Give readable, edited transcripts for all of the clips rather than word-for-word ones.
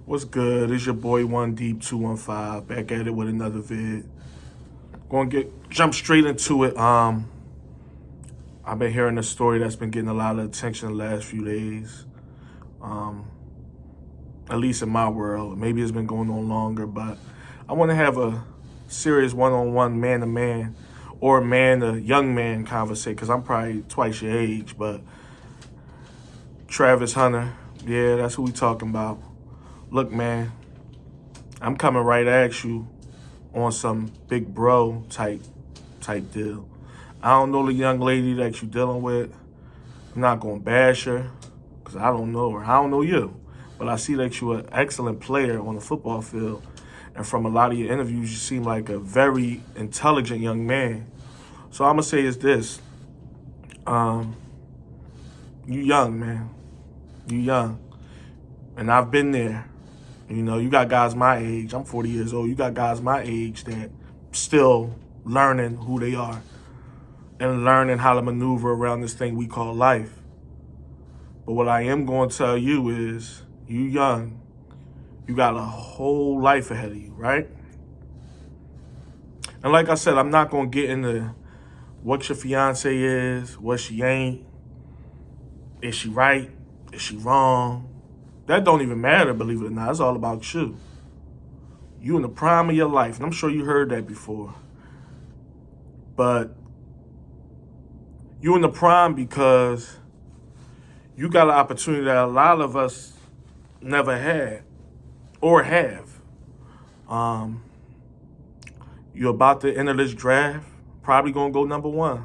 What's good? It's your boy One Deep 215 back at it with another vid. Going to jump straight into it. I've been hearing a story that's been getting a lot of attention the last few days. Um, at least in my world. Maybe it's been going on longer, but I want to have a serious one-on-one, man-to-man, or man to young man conversation because I'm probably twice your age. But Travis Hunter, yeah, that's who we talking about. Look, man, I'm coming right at you on some big bro type deal. I don't know the young lady that you dealing with. I'm not gonna bash her because I don't know her. I don't know you, but I see that you're an excellent player on the football field, and from a lot of your interviews, you seem like a very intelligent young man. So I'm gonna say is this: you young, man. You young, and I've been there. You know, you got guys my age. I'm 40 years old. You got guys my age that still learning who they are and learning how to maneuver around this thing we call life. But what I am going to tell you is, you young, you got a whole life ahead of you, right? And like I said, I'm not going to get into what your fiance is, what she ain't. Is she right? Is she wrong? That don't even matter, believe it or not. It's all about you. You in the prime of your life, and I'm sure you heard that before. But you in the prime because you got an opportunity that a lot of us never had or have. You're about to enter this draft, probably gonna go number one.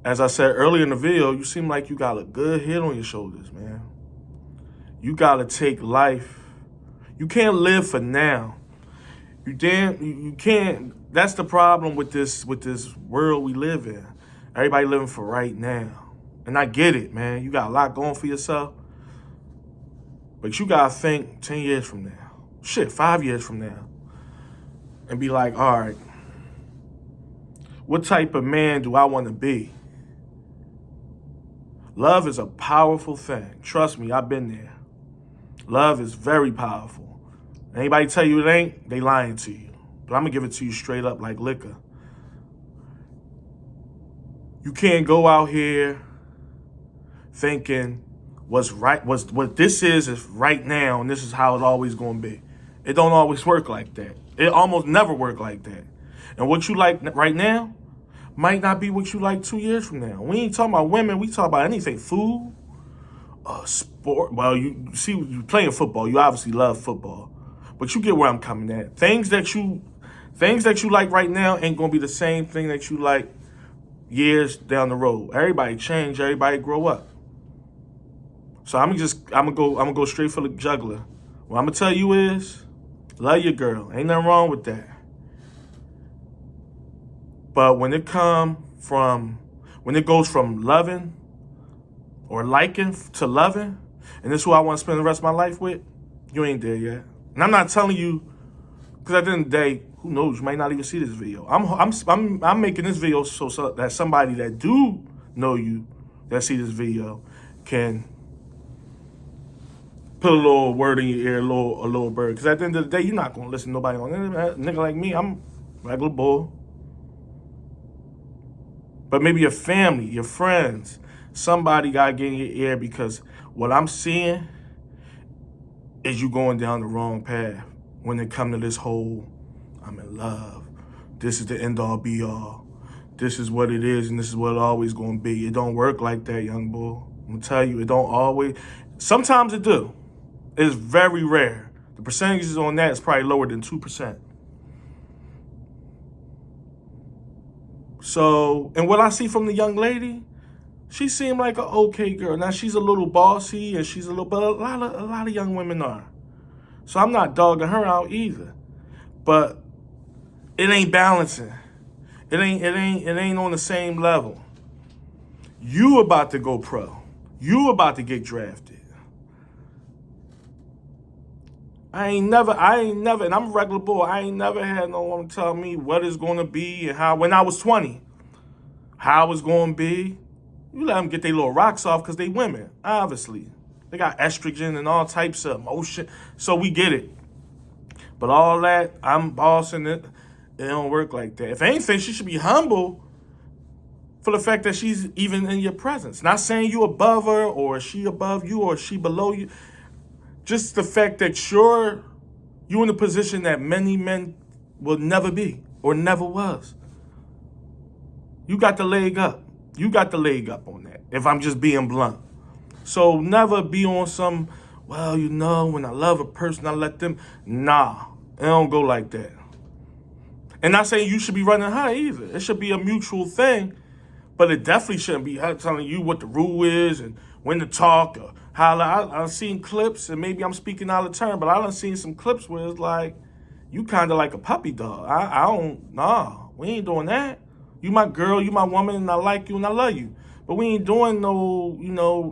As I said earlier in the video, you seem like you got a good head on your shoulders, man. You gotta take life. You can't live for now. You can't. That's the problem with this world we live in. Everybody living for right now. And I get it, man. You got a lot going for yourself. But you gotta think 10 years from now. Shit, 5 years from now. And be like, all right, what type of man do I want to be? Love is a powerful thing. Trust me, I've been there. Love is very powerful. Anybody tell you it ain't, they lying to you. But I'm going to give it to you straight up like liquor. You can't go out here thinking what's right, what this is right now, and this is how it's always going to be. It don't always work like that. It almost never work like that. And what you like right now might not be what you like 2 years from now. We ain't talking about women. We talk about anything. Food, sport. Well, you see, you playing football. You obviously love football. But you get where I'm coming at. Things that you like right now ain't gonna be the same thing that you like years down the road. Everybody change. Everybody grow up. So I'm gonna go straight for the juggler. What I'm gonna tell you is, love your girl. Ain't nothing wrong with that. But when it goes from loving or liking to loving, and this is who I want to spend the rest of my life with, you ain't there yet. And I'm not telling you, because at the end of the day, who knows? You might not even see this video. I'm making this video so that somebody that do know you, that see this video, can put a little word in your ear, a little bird. Because at the end of the day, you're not gonna listen to nobody on the internet. Nigga like me, I'm a regular boy. But maybe your family, your friends, somebody gotta get in your ear, because what I'm seeing is you going down the wrong path when it comes to this whole, I'm in love. This is the end all be all. This is what it is, and this is what it always gonna be. It don't work like that, young boy. I'm gonna tell you, it don't always. Sometimes it do. It's very rare. The percentages on that is probably lower than 2%. So, and what I see from the young lady, she seemed like an okay girl. Now she's a little bossy, and she's but a lot of young women are. So I'm not dogging her out either. But it ain't balancing. It ain't on the same level. You about to go pro. You about to get drafted. I ain't never, and I'm a regular boy, I ain't never had no one tell me what it's going to be and how, when I was 20, how it's going to be. You let them get their little rocks off because they women, obviously. They got estrogen and all types of emotion. So we get it. But all that, I'm bossing it. It don't work like that. If anything, she should be humble for the fact that she's even in your presence. Not saying you above her or she above you or she below you. Just the fact that you in a position that many men will never be or never was. You got the leg up. You got the leg up on that, if I'm just being blunt. So never be on some, well, when I love a person, I let them. Nah, it don't go like that. And not saying you should be running her either. It should be a mutual thing, but it definitely shouldn't be her telling you what the rule is and when to talk or how. I've seen clips, and maybe I'm speaking out of turn, but I've seen some clips where it's like, you kind of like a puppy dog. We ain't doing that. You my girl, you my woman, and I like you and I love you. But we ain't doing no,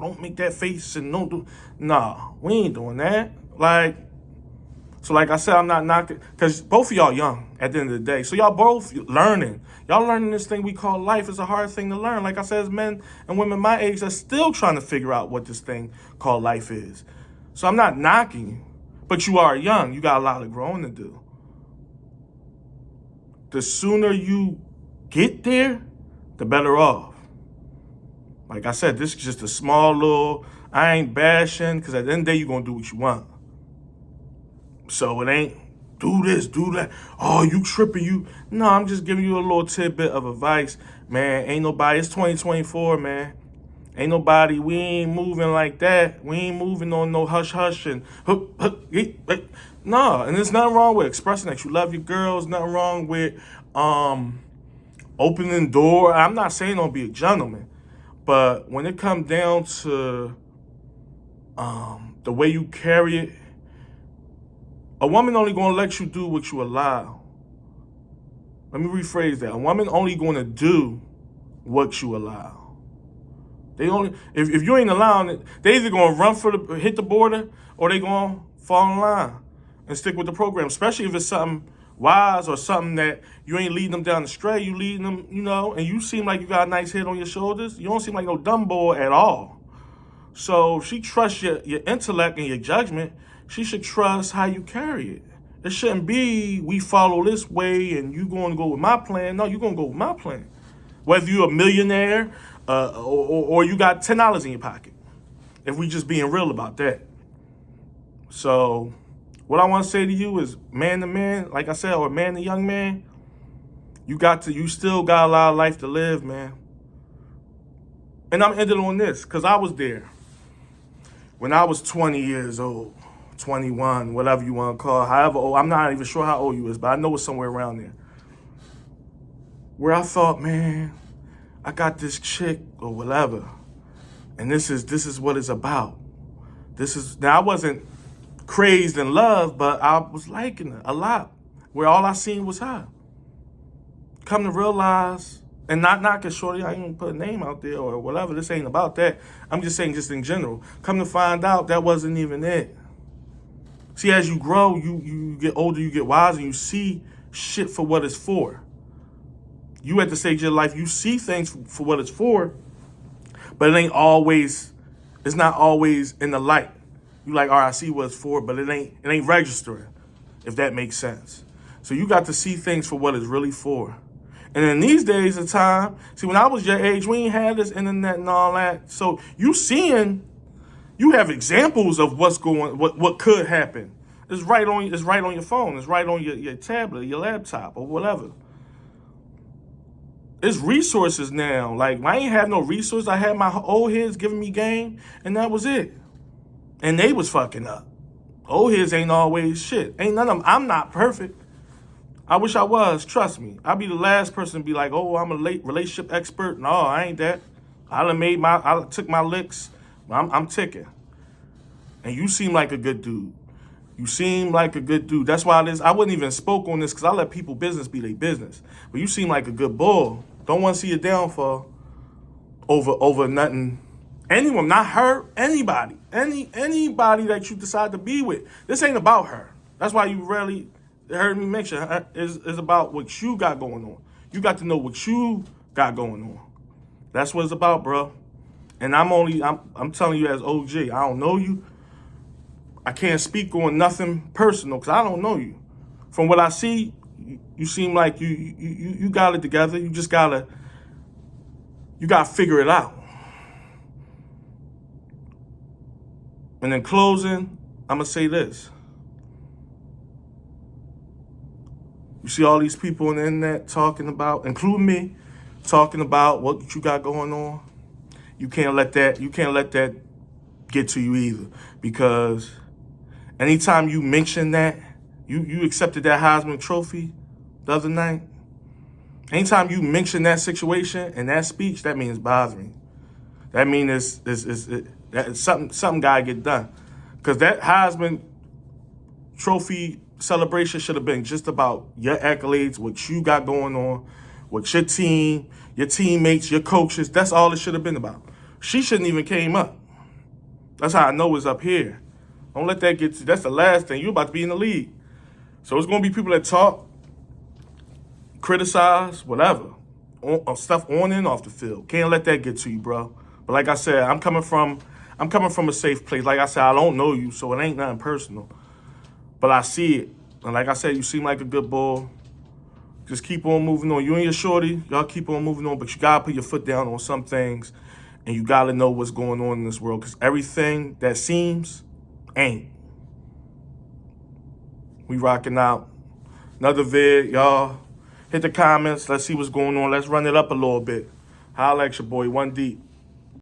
don't make that face and don't do. Nah, we ain't doing that. So like I said, I'm not knocking, because both of y'all young at the end of the day. So y'all both learning. Y'all learning this thing we call life. Is a hard thing to learn. Like I said, as men and women my age are still trying to figure out what this thing called life is. So I'm not knocking you, but you are young. You got a lot of growing to do. The sooner you get there, the better off. Like I said, this is just a small little, I ain't bashing, because at the end of the day, you're going to do what you want. So it ain't do this, do that. Oh, you tripping, No, I'm just giving you a little tidbit of advice. Man, ain't nobody, it's 2024, man. Ain't nobody, we ain't moving like that. We ain't moving on no hush-hush and no, and there's nothing wrong with expressing that you love your girls. Nothing wrong with opening door. I'm not saying don't be a gentleman, but when it comes down to the way you carry it, a woman only gonna let you do what you allow. Let me rephrase that. A woman only gonna do what you allow. They only if you ain't allowing it, they either gonna hit the border, or they gonna fall in line and stick with the program. Especially if it's something wise or something that you ain't leading them down the straight. You leading them, and you seem like you got a nice head on your shoulders. You don't seem like no dumb boy at all. So if she trusts your intellect and your judgment, she should trust how you carry it. It shouldn't be, we follow this way and you going to go with my plan. No, you're going to go with my plan. Whether you're a millionaire or you got $10 in your pocket. If we just being real about that. So what I want to say to you is, man to man, like I said, or man to young man, you still got a lot of life to live, man. And I'm ending on this, because I was there. When I was 20 years old, 21, whatever you want to call it, however old, I'm not even sure how old you is, but I know it's somewhere around there. Where I thought, man, I got this chick or whatever, and this is what it's about. Now I wasn't crazed in love, but I was liking it a lot, where all I seen was her. Come to realize, and not knocking shorty, I ain't gonna put a name out there or whatever, this ain't about that. I'm just saying just in general. Come to find out, that wasn't even it. See, as you grow, you get older, you get wiser, and you see shit for what it's for. You at the stage of your life, you see things for what it's for, but it's not always in the light. You like, all right, I see what it's for, but it ain't registering, if that makes sense. So you got to see things for what it's really for. And in these days of time, see, when I was your age, we ain't had this internet and all that. So you have examples of what could happen. It's right on your phone. It's right on your tablet, your laptop, or whatever. It's resources now. Like, I ain't have no resources. I had my old heads giving me game, and that was it. And they was fucking up. Old heads ain't always shit. Ain't none of them. I'm not perfect. I wish I was. Trust me. I'd be the last person to be like, oh, I'm a relationship expert. No, I ain't that. I took my licks. I'm ticking. And you seem like a good dude. That's why I wouldn't even spoke on this, because I let people business be their business. But you seem like a good bull. Don't want to see a downfall over nothing. Anyone, not her, anybody. Anybody that you decide to be with. This ain't about her. That's why you rarely heard me mention her. It's about what you got going on. You got to know what you got going on. That's what it's about, bro. And I'm telling you as OG, I don't know you. I can't speak on nothing personal because I don't know you. From what I see, you seem like you got it together. You gotta figure it out. And in closing, I'm gonna say this. You see all these people on the internet talking about, including me, talking about what you got going on. You can't let that get to you either. Because anytime you mention that, you accepted that Heisman Trophy the other night. Anytime you mention that situation and that speech, that means bothering. That means it's something gotta get done. Because that Heisman Trophy celebration should have been just about your accolades, what you got going on, what your team, your teammates, your coaches. That's all it should have been about. She shouldn't even came up. That's how I know it's up here. Don't let that get to you. That's the last thing. You're about to be in the league. So it's going to be people that talk, criticize, whatever, stuff on and off the field. Can't let that get to you, bro. But like I said, I'm coming from a safe place. Like I said, I don't know you, so it ain't nothing personal. But I see it. And like I said, you seem like a good bull. Just keep on moving on. You and your shorty, y'all keep on moving on. But you got to put your foot down on some things. And you got to know what's going on in this world. Because everything that seems ain't. We rocking out. Another vid, y'all. Hit the comments. Let's see what's going on. Let's run it up a little bit. Holla at your boy, One Deep.